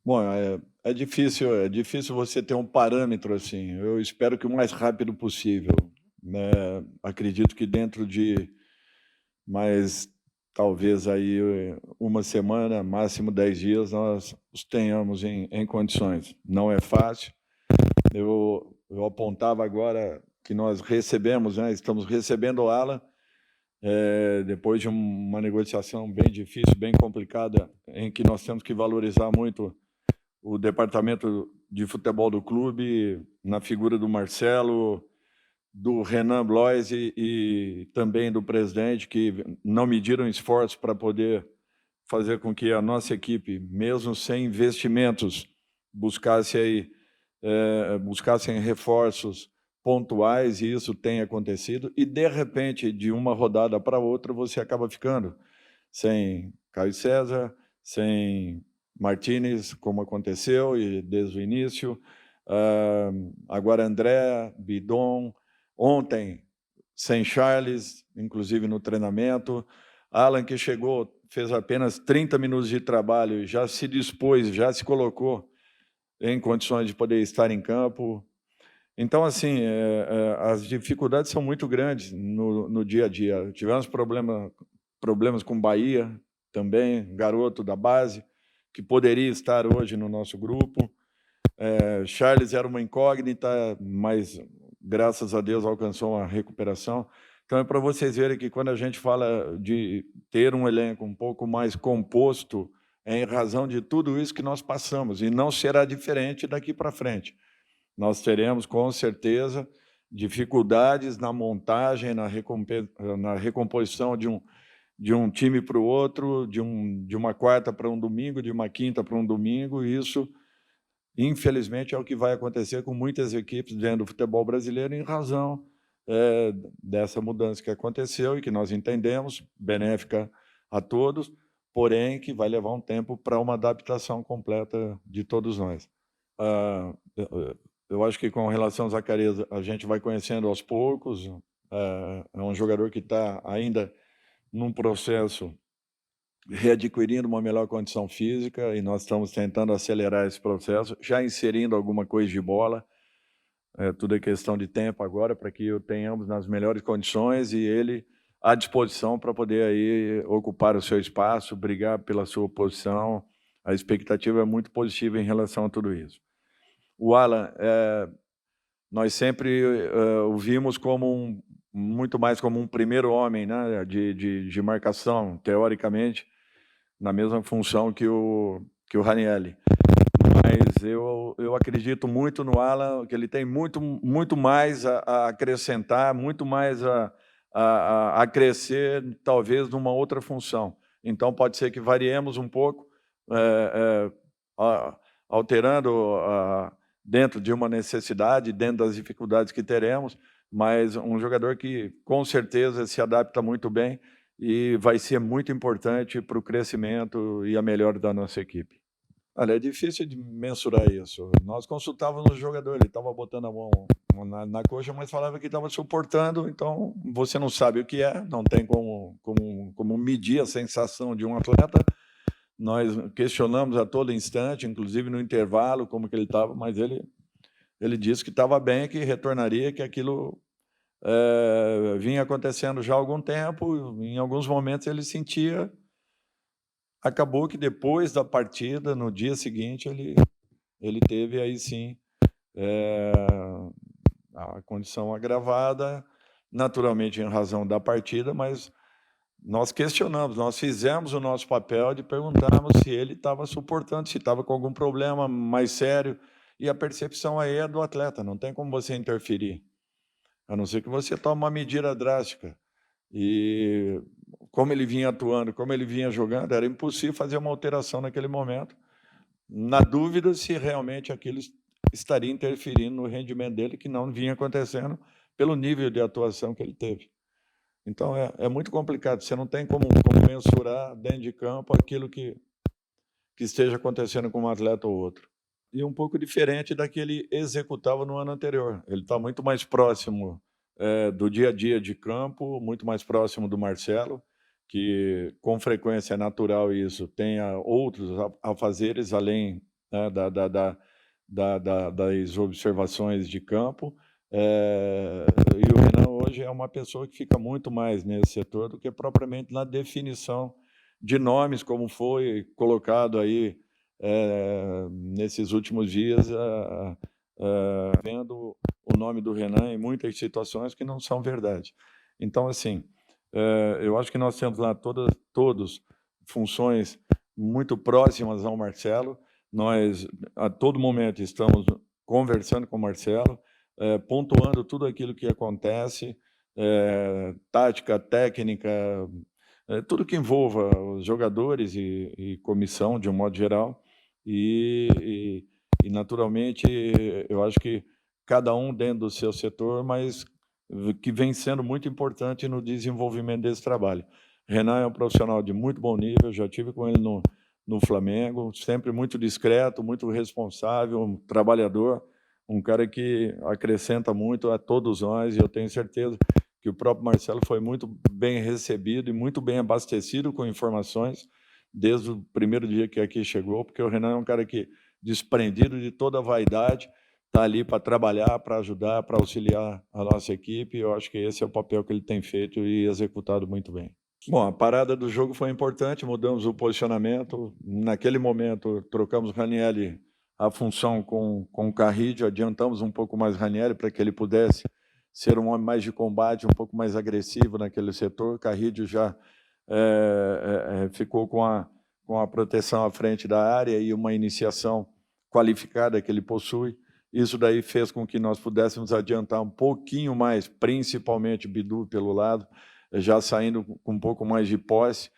Bom, é difícil você ter um parâmetro assim. Eu espero que o mais rápido possível, né. Acredito que dentro de mais, talvez aí, 1 semana, máximo 10 dias, nós os tenhamos em condições. Não é fácil. Eu apontava agora que nós recebemos, né, estamos recebendo o Alan, depois de uma negociação bem difícil, bem complicada, em que nós temos que valorizar muito o departamento de futebol do clube, na figura do Marcelo, do Renan Blois e também do presidente, que não mediram esforços para poder fazer com que a nossa equipe, mesmo sem investimentos, buscasse aí, buscassem reforços pontuais, e isso tem acontecido, e de repente, de uma rodada para outra, você acaba ficando sem Caio César, sem Martínez, como aconteceu e desde o início, agora André, Bidon, ontem sem Charles, inclusive no treinamento, Alan, que chegou, fez apenas 30 minutos de trabalho e já se dispôs, já se colocou em condições de poder estar em campo. Então, assim, as dificuldades são muito grandes no dia a dia. Tivemos problemas com Bahia também, garoto da base, que poderia estar hoje no nosso grupo. Charles era uma incógnita, mas graças a Deus alcançou uma recuperação. Então é para vocês verem que quando a gente fala de ter um elenco um pouco mais composto, é em razão de tudo isso que nós passamos, e não será diferente daqui para frente. Nós teremos, com certeza, dificuldades na montagem, na recomposição de um time para o outro, de uma quarta para um domingo, de uma quinta para um domingo, e isso, infelizmente, é o que vai acontecer com muitas equipes dentro do futebol brasileiro, em razão, dessa mudança que aconteceu e que nós entendemos, benéfica a todos, porém que vai levar um tempo para uma adaptação completa de todos nós. Eu acho que, com relação ao Zacarias, a gente vai conhecendo aos poucos. É um jogador que está ainda num processo, readquirindo uma melhor condição física, e nós estamos tentando acelerar esse processo, já inserindo alguma coisa de bola. Tudo é questão de tempo agora, para que o tenhamos nas melhores condições e ele à disposição para poder aí ocupar o seu espaço, brigar pela sua posição. A expectativa é muito positiva em relação a tudo isso. O Alan, nós sempre o vimos como muito mais como um primeiro homem, né, de marcação, teoricamente, na mesma função que o Ranielli. Mas eu acredito muito no Alan, que ele tem muito mais a acrescentar, muito mais a crescer, talvez numa outra função. Então pode ser que variemos um pouco, eh alterando dentro de uma necessidade, dentro das dificuldades que teremos, mas um jogador que com certeza se adapta muito bem e vai ser muito importante para o crescimento e a melhora da nossa equipe. Olha, é difícil de mensurar isso. Nós consultávamos o jogador, ele estava botando a mão na coxa, mas falava que estava suportando, então você não sabe o que é, não tem como medir a sensação de um atleta. Nós questionamos a todo instante, inclusive no intervalo, como que ele estava, mas ele disse que estava bem, que retornaria, que aquilo vinha acontecendo já há algum tempo. Em alguns momentos ele sentia. Acabou que depois da partida, no dia seguinte, ele teve aí sim, a condição agravada, naturalmente em razão da partida, mas nós questionamos, nós fizemos o nosso papel de perguntarmos se ele estava suportando, se estava com algum problema mais sério, e a percepção aí é do atleta, não tem como você interferir, a não ser que você tome uma medida drástica. E como ele vinha atuando, como ele vinha jogando, era impossível fazer uma alteração naquele momento, na dúvida se realmente aquilo estaria interferindo no rendimento dele, que não vinha acontecendo pelo nível de atuação que ele teve. Então é muito complicado, você não tem como mensurar dentro de campo aquilo que esteja acontecendo com um atleta ou outro. E um pouco diferente da que ele executava no ano anterior. Ele está muito mais próximo, do dia a dia de campo, muito mais próximo do Marcelo, que com frequência é natural isso, tenha outros afazeres além, né, das observações de campo, e o Renan hoje é uma pessoa que fica muito mais nesse setor do que propriamente na definição de nomes, como foi colocado aí, nesses últimos dias, vendo o nome do Renan em muitas situações que não são verdade. Então, assim, eu acho que nós temos lá todos funções muito próximas ao Marcelo. Nós, a todo momento, estamos conversando com o Marcelo, pontuando tudo aquilo que acontece, tática, técnica, tudo que envolva os jogadores e comissão, de um modo geral. E, naturalmente, eu acho que cada um dentro do seu setor, mas que vem sendo muito importante no desenvolvimento desse trabalho. Renan é um profissional de muito bom nível, já tive com ele no Flamengo, sempre muito discreto, muito responsável, um trabalhador, um cara que acrescenta muito a todos nós, e eu tenho certeza que o próprio Marcelo foi muito bem recebido e muito bem abastecido com informações desde o primeiro dia que aqui chegou, porque o Renan é um cara que, desprendido de toda a vaidade, está ali para trabalhar, para ajudar, para auxiliar a nossa equipe, e eu acho que esse é o papel que ele tem feito e executado muito bem. Bom, a parada do jogo foi importante, mudamos o posicionamento. Naquele momento, trocamos o Ranieri a função com o Carrillo, adiantamos um pouco mais o Ranieri para que ele pudesse ser um homem mais de combate, um pouco mais agressivo naquele setor. O Carrillo já ficou com a proteção à frente da área e uma iniciação qualificada que ele possui. Isso daí fez com que nós pudéssemos adiantar um pouquinho mais, principalmente Bidu pelo lado, já saindo com um pouco mais de posse.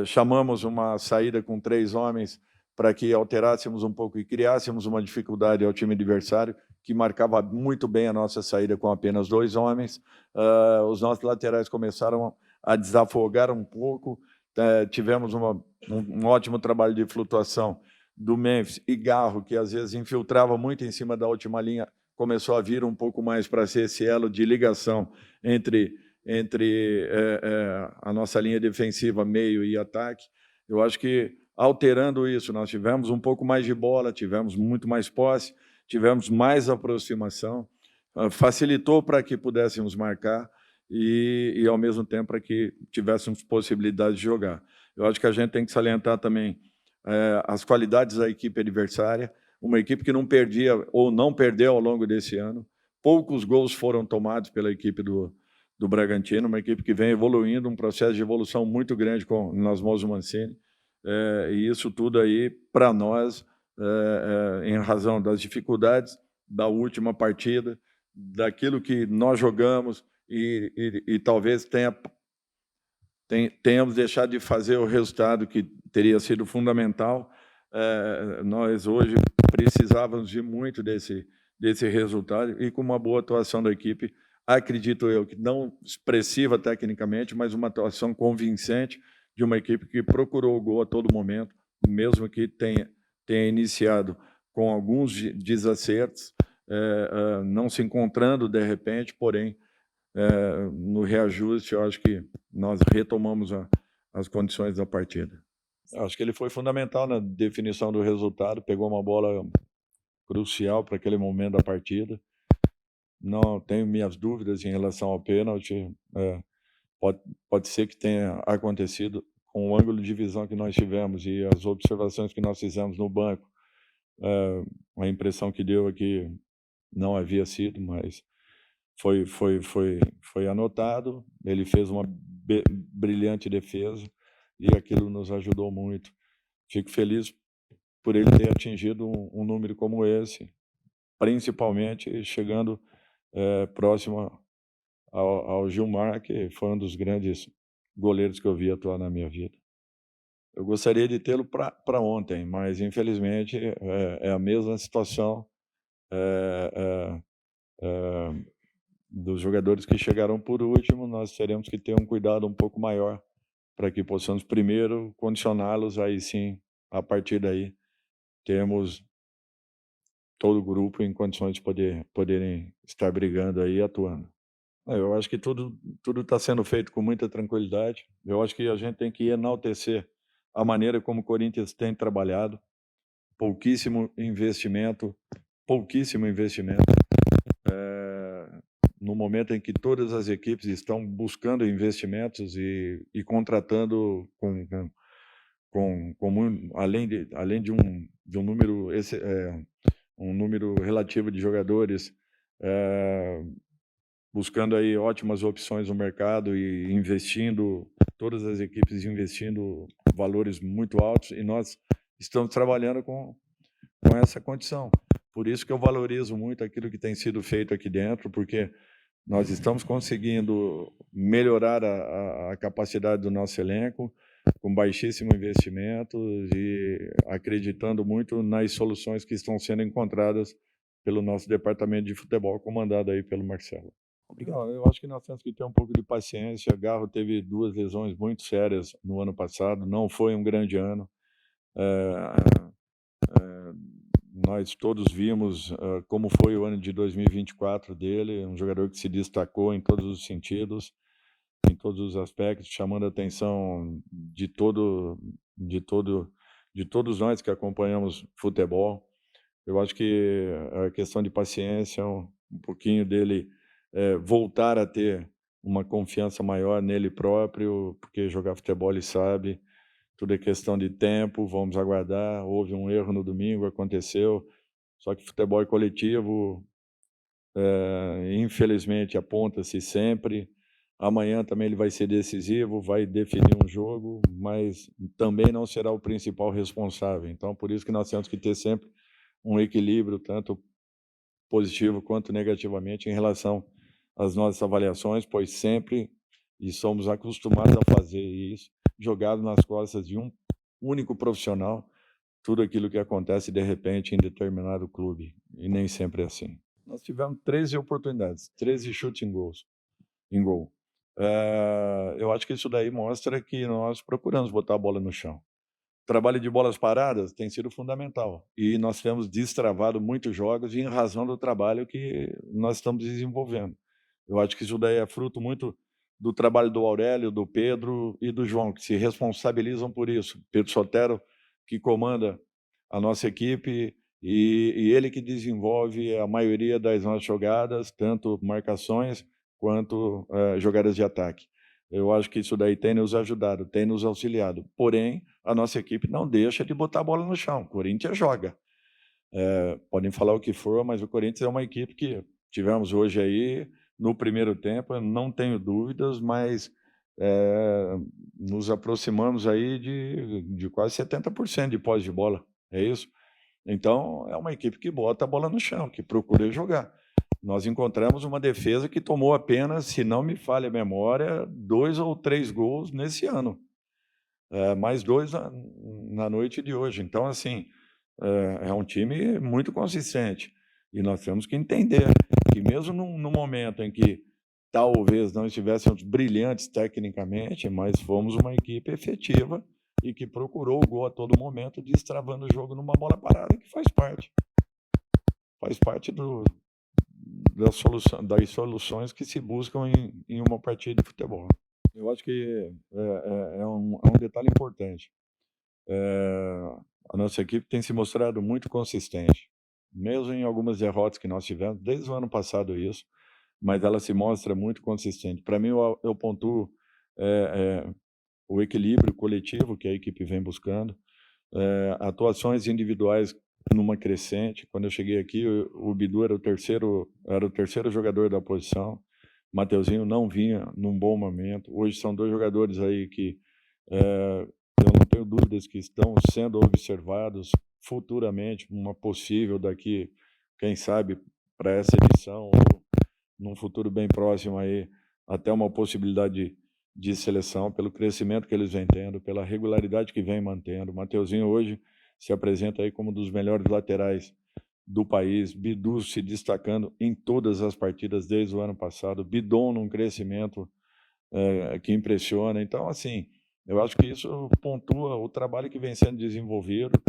Chamamos uma saída com 3 homens para que alterássemos um pouco e criássemos uma dificuldade ao time adversário, que marcava muito bem a nossa saída com apenas 2 homens. Os nossos laterais começaram a desafogar um pouco, tivemos um ótimo trabalho de flutuação do Memphis e Garro, que às vezes infiltrava muito em cima da última linha, começou a vir um pouco mais para ser esse elo de ligação entre a nossa linha defensiva, meio e ataque. Eu acho que, alterando isso, nós tivemos um pouco mais de bola, tivemos muito mais posse, tivemos mais aproximação, facilitou para que pudéssemos marcar e, ao mesmo tempo, para que tivéssemos possibilidade de jogar. Eu acho que a gente tem que salientar também as qualidades da equipe adversária, uma equipe que não perdia ou não perdeu ao longo desse ano. Poucos gols foram tomados pela equipe do Bragantino, uma equipe que vem evoluindo, um processo de evolução muito grande com o Osmoldo Mancini, e isso tudo aí, para nós, em razão das dificuldades da última partida, daquilo que nós jogamos e talvez tenhamos deixado de fazer o resultado que teria sido fundamental. Nós hoje precisávamos de muito desse resultado, e com uma boa atuação da equipe, acredito eu, que não expressiva tecnicamente, mas uma atuação convincente de uma equipe que procurou o gol a todo momento, mesmo que tenha iniciado com alguns desacertos, não se encontrando de repente, porém, no reajuste, eu acho que nós retomamos as condições da partida. Acho que ele foi fundamental na definição do resultado, pegou uma bola crucial para aquele momento da partida. Não tenho minhas dúvidas em relação ao pênalti. Pode ser que tenha acontecido com o ângulo de visão que nós tivemos e as observações que nós fizemos no banco. A impressão que deu é que não havia sido, mas foi anotado. Ele fez uma brilhante defesa e aquilo nos ajudou muito. Fico feliz por ele ter atingido um número como esse, principalmente chegando próximo ao Gilmar, que foi um dos grandes goleiros que eu vi atuar na minha vida. Eu gostaria de tê-lo para ontem, mas infelizmente é a mesma situação dos jogadores que chegaram por último. Nós teremos que ter um cuidado um pouco maior para que possamos primeiro condicioná-los, aí sim, a partir daí, termos todo o grupo em condições de poderem estar brigando aí e atuando. Eu acho que tudo está sendo feito com muita tranquilidade. Eu acho que a gente tem que enaltecer a maneira como o Corinthians tem trabalhado. pouquíssimo investimento, pouquíssimo investimento, no momento em que todas as equipes estão buscando investimentos e contratando além de um número um número relativo de jogadores, buscando aí ótimas opções no mercado e investindo, todas as equipes investindo valores muito altos, e nós estamos trabalhando com essa condição. Por isso que eu valorizo muito aquilo que tem sido feito aqui dentro, porque nós estamos conseguindo melhorar a capacidade do nosso elenco, com baixíssimo investimento e acreditando muito nas soluções que estão sendo encontradas pelo nosso departamento de futebol, comandado aí pelo Marcelo. Não, eu acho que nós temos que ter um pouco de paciência. Garro teve 2 lesões muito sérias no ano passado, não foi um grande ano. Nós todos vimos como foi o ano de 2024 dele, um jogador que se destacou em todos os sentidos, em todos os aspectos, chamando a atenção de todos nós que acompanhamos futebol. Eu acho que a questão de paciência, um pouquinho dele voltar a ter uma confiança maior nele próprio, porque jogar futebol ele sabe, tudo é questão de tempo, vamos aguardar. Houve um erro no domingo, aconteceu, só que futebol é coletivo, infelizmente aponta-se sempre. Amanhã também ele vai ser decisivo, vai definir um jogo, mas também não será o principal responsável. Então, por isso que nós temos que ter sempre um equilíbrio, tanto positivo quanto negativamente, em relação às nossas avaliações, pois sempre, e somos acostumados a fazer isso, jogado nas costas de um único profissional, tudo aquilo que acontece de repente em determinado clube, e nem sempre é assim. Nós tivemos 13 oportunidades, 13 chutes em gol. Eu acho que isso daí mostra que nós procuramos botar a bola no chão. O trabalho de bolas paradas tem sido fundamental, e nós temos destravado muitos jogos em razão do trabalho que nós estamos desenvolvendo. Eu acho que isso daí é fruto muito do trabalho do Aurélio, do Pedro e do João, que se responsabilizam por isso. Pedro Sotero, que comanda a nossa equipe, e ele que desenvolve a maioria das nossas jogadas, tanto marcações quanto jogadas de ataque. Eu acho que isso daí tem nos ajudado, tem nos auxiliado. Porém, a nossa equipe não deixa de botar a bola no chão. O Corinthians joga. Podem falar o que for, mas o Corinthians é uma equipe que tivemos hoje aí, no primeiro tempo, eu não tenho dúvidas, mas nos aproximamos aí de quase 70% de posse de bola, é isso? Então, é uma equipe que bota a bola no chão, que procura jogar. Nós encontramos uma defesa que tomou apenas, se não me falha a memória, 2 ou 3 gols nesse ano, mais 2 na noite de hoje. Então, assim, é um time muito consistente, e nós temos que entender que mesmo no momento em que talvez não estivéssemos brilhantes tecnicamente, mas fomos uma equipe efetiva e que procurou o gol a todo momento, destravando o jogo numa bola parada, que faz parte das soluções que se buscam em uma partida de futebol. Eu acho que é um detalhe importante. A nossa equipe tem se mostrado muito consistente, mesmo em algumas derrotas que nós tivemos, desde o ano passado isso, mas ela se mostra muito consistente. Para mim, eu pontuo o equilíbrio coletivo que a equipe vem buscando, atuações individuais numa crescente. Quando eu cheguei aqui, o Bidu era o terceiro jogador da posição, Mateuzinho não vinha num bom momento. Hoje são 2 jogadores aí que eu não tenho dúvidas que estão sendo observados futuramente, uma possível daqui, quem sabe, para essa edição, ou num futuro bem próximo aí, até uma possibilidade de seleção, pelo crescimento que eles vêm tendo, pela regularidade que vem mantendo. O Mateuzinho hoje se apresenta aí como um dos melhores laterais do país, Bidu se destacando em todas as partidas desde o ano passado, Bidon num crescimento que impressiona. Então, assim, eu acho que isso pontua o trabalho que vem sendo desenvolvido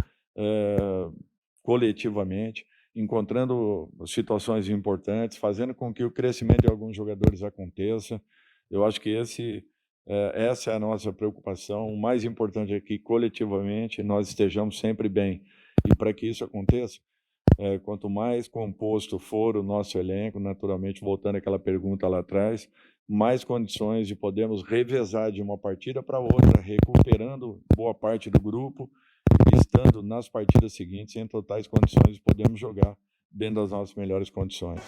coletivamente, encontrando situações importantes, fazendo com que o crescimento de alguns jogadores aconteça. Eu acho que essa é a nossa preocupação. O mais importante é que, coletivamente, nós estejamos sempre bem. E para que isso aconteça, quanto mais composto for o nosso elenco, naturalmente, voltando àquela pergunta lá atrás, mais condições de podermos revezar de uma partida para outra, recuperando boa parte do grupo e estando nas partidas seguintes em totais condições de podermos jogar dentro das nossas melhores condições.